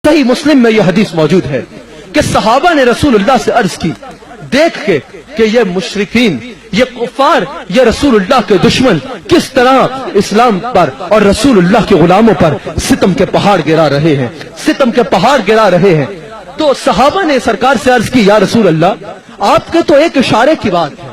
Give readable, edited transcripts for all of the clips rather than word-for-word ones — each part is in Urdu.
صحیح مسلم میں یہ حدیث موجود ہے کہ صحابہ نے رسول اللہ سے عرض کی دیکھ کے کہ یہ مشرکین، یہ کفار، یہ رسول اللہ کے دشمن کس طرح اسلام پر اور رسول اللہ کے غلاموں پر ستم کے پہاڑ گرا رہے ہیں، ستم کے پہاڑ گرا رہے ہیں۔ تو صحابہ نے سرکار سے عرض کی یا رسول اللہ، آپ کے تو ایک اشارے کی بات ہے،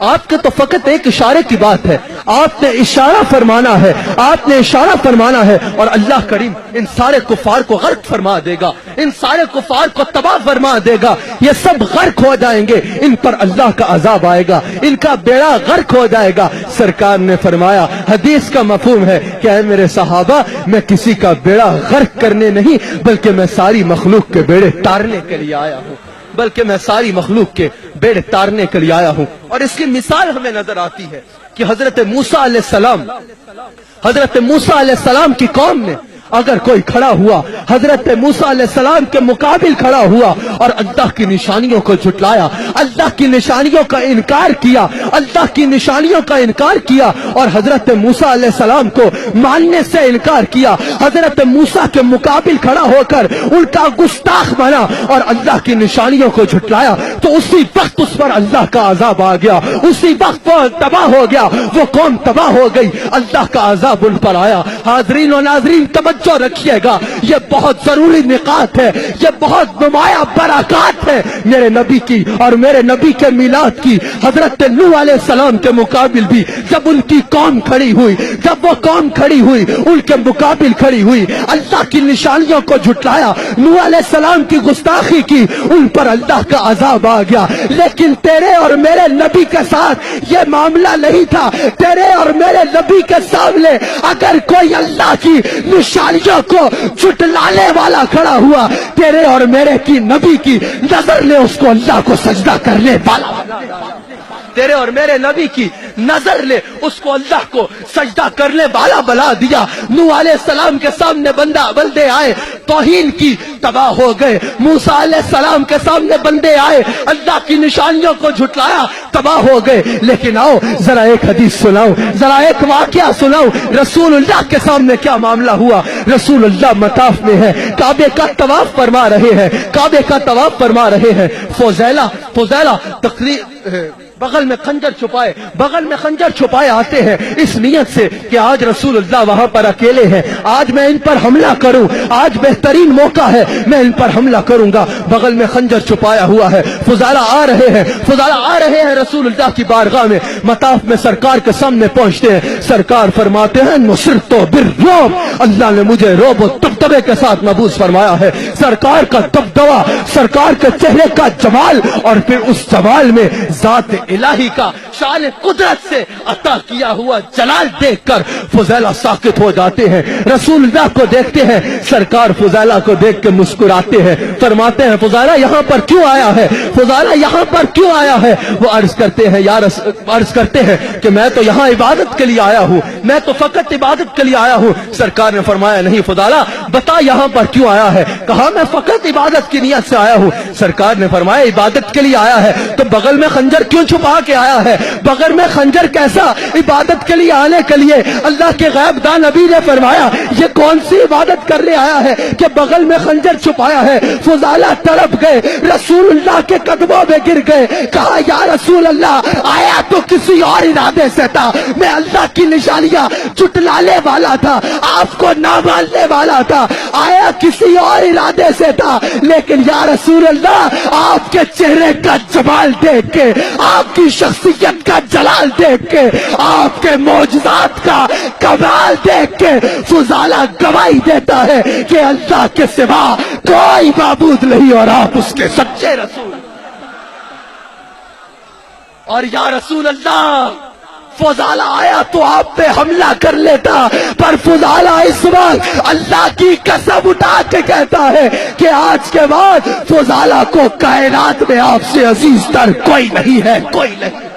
آپ کے تو فقط ایک اشارے کی بات ہے، آپ نے اشارہ فرمانا ہے، آپ نے اشارہ فرمانا ہے اور اللہ کریم ان سارے کفار کو غرق فرما دے گا، ان سارے کفار کو تباہ فرما دے گا، یہ سب غرق ہو جائیں گے، ان پر اللہ کا عذاب آئے گا، ان کا بیڑا غرق ہو جائے گا۔ سرکار نے فرمایا حدیث کا مفہوم ہے کہ اے میرے صحابہ، میں کسی کا بیڑا غرق کرنے نہیں بلکہ میں ساری مخلوق کے بیڑے تارنے کے لیے آیا ہوں، بلکہ میں ساری مخلوق کے بیڑے تارنے کے لیے آیا ہوں۔ اور اس کی مثال ہمیں نظر آتی ہے کہ حضرت موسیٰ علیہ السلام کی قوم نے اگر کوئی کھڑا ہوا، حضرت موسیٰ علیہ السلام کے مقابل کھڑا ہوا اور اللہ کی نشانیوں کو جھٹلایا، اللہ کی نشانیوں کا انکار کیا، اللہ کی نشانیوں کا انکار کیا اور حضرت موسیٰ علیہ السلام کو ماننے سے انکار کیا، حضرت موسیٰ کے مقابل کھڑا ہو کر ان کا گستاخ بنا اور اللہ کی نشانیوں کو جھٹلایا، تو اسی وقت اس پر اللہ کا عذاب آ گیا، اسی وقت وہ تباہ ہو گیا، وہ قوم تباہ ہو گئی، اللہ کا عذاب ان پر آیا۔ حاضرین و ناظرین توجہ رکھیے گا، یہ بہت ضروری نکات ہے، یہ بہت نمایاں برکات ہے میرے نبی کی اور میرے نبی کے میلاد کی۔ حضرت نوح علیہ السلام کے مقابل بھی جب ان کی قوم کھڑی ہوئی، جب وہ قوم کھڑی ہوئی، ان کے مقابل کھڑی ہوئی، اللہ کی نشانیوں کو جھٹلایا، نوح علیہ السلام کی گستاخی کی، ان پر اللہ کا عذاب آ گیا۔ لیکن تیرے اور میرے نبی کے ساتھ یہ معاملہ نہیں تھا، تیرے اور میرے نبی کے سامنے اگر کوئی اللہ کی نشانیوں کو جھٹلانے والا کھڑا ہوا، تیرے اور میرے کی نبی کی نظر نے اس کو اللہ کو سجدہ کرنے والا، تیرے اور میرے نبی کی نظر نے اس کو اللہ کو سجدہ کرنے والا بنا دیا۔ نوح علیہ السلام کے سامنے بندے آئے، توہین کی، تباہ ہو گئے۔ موسیٰ علیہ السلام کے سامنے بندے آئے، اللہ کی نشانیوں کو جھٹلایا، تباہ ہو گئے۔ لیکن آؤ ذرا ایک حدیث سناؤ، ذرا ایک واقعہ سناؤ، رسول اللہ کے سامنے کیا معاملہ ہوا۔ رسول اللہ مطاف میں ہے، کعبے کا طواف فرما رہے ہیں، کعبے کا طواف فرما رہے ہیں۔ فضیلہ بغل میں خنجر چھپائے آتے ہیں اس نیت سے کہ آج رسول اللہ وہاں پر اکیلے ہیں، آج میں ان پر حملہ کروں، آج بہترین موقع ہے، میں ان پر حملہ کروں گا۔ بغل میں خنجر چھپایا ہوا ہے، فضالہ آ رہے ہیں رسول اللہ کی بارگاہ میں، مطاف میں سرکار کے سامنے پہنچتے ہیں۔ سرکار فرماتے ہیں نصرت بالرعب، اللہ نے مجھے رعب و دبدبے کے ساتھ مبعوث فرمایا ہے۔ سرکار کا دبدبہ، سرکار کے چہرے کا جمال اور پھر اس جمال میں ذات الہی کا شان قدرت سے عطا کیا ہوا جلال دیکھ کر فضیلہ ساکت ہو جاتے ہیں۔ رسول اللہ کو دیکھتے ہیں، سرکار فضیلہ کو دیکھ کے مسکراتے ہیں، فرماتے ہیں فضیلہ یہاں پر کیوں آیا ہے، فضیلہ یہاں پر کیوں آیا ہے۔ وہ عرض کرتے ہیں کہ میں تو یہاں عبادت کے لیے آیا ہوں، میں تو فقط عبادت کے لیے آیا ہوں۔ سرکار نے فرمایا نہیں فضیلہ بتا یہاں پر کیوں آیا ہے۔ کہا میں فقط عبادت کی نیت سے آیا ہوں۔ سرکار نے فرمایا عبادت کے لیے آیا ہے تو بغل میں خنجر کیوں چھپا کے آیا ہے، بغل میں خنجر کیسا عبادت کے لیے آنے کے لیے۔ اللہ کے غیب دان نبی نے فرمایا یہ کون سی عبادت کرنے آیا ہے کہ بغل میں خنجر چھپایا ہے۔ فضالہ تڑپ گئے، رسول اللہ کے قدموں میں گر گئے، کہا یا رسول اللہ آیا تو کسی اور ارادے سے تھا، میں اللہ کی نشانیاں جھٹلانے والا تھا، آپ کو نہ ماننے والا تھا، آیا کسی اور ارادے سے تھا، لیکن یا رسول اللہ آپ کے چہرے کا جمال دیکھ کے، آپ کی شخصیت کا جلال دیکھ کے، آپ کے معجزات کا کمال دیکھ کے فضالہ گواہی دیتا ہے کہ اللہ کے سوا کوئی معبود نہیں اور آپ اس کے سچے رسول۔ اور یا رسول اللہ فضالہ آیا تو آپ پہ حملہ کر لیتا، پر فضالہ اس وقت اللہ کی قسم اٹھا کے کہتا ہے کہ آج کے بعد فضالہ کو کائنات میں آپ سے عزیز تر کوئی نہیں ہے، کوئی نہیں۔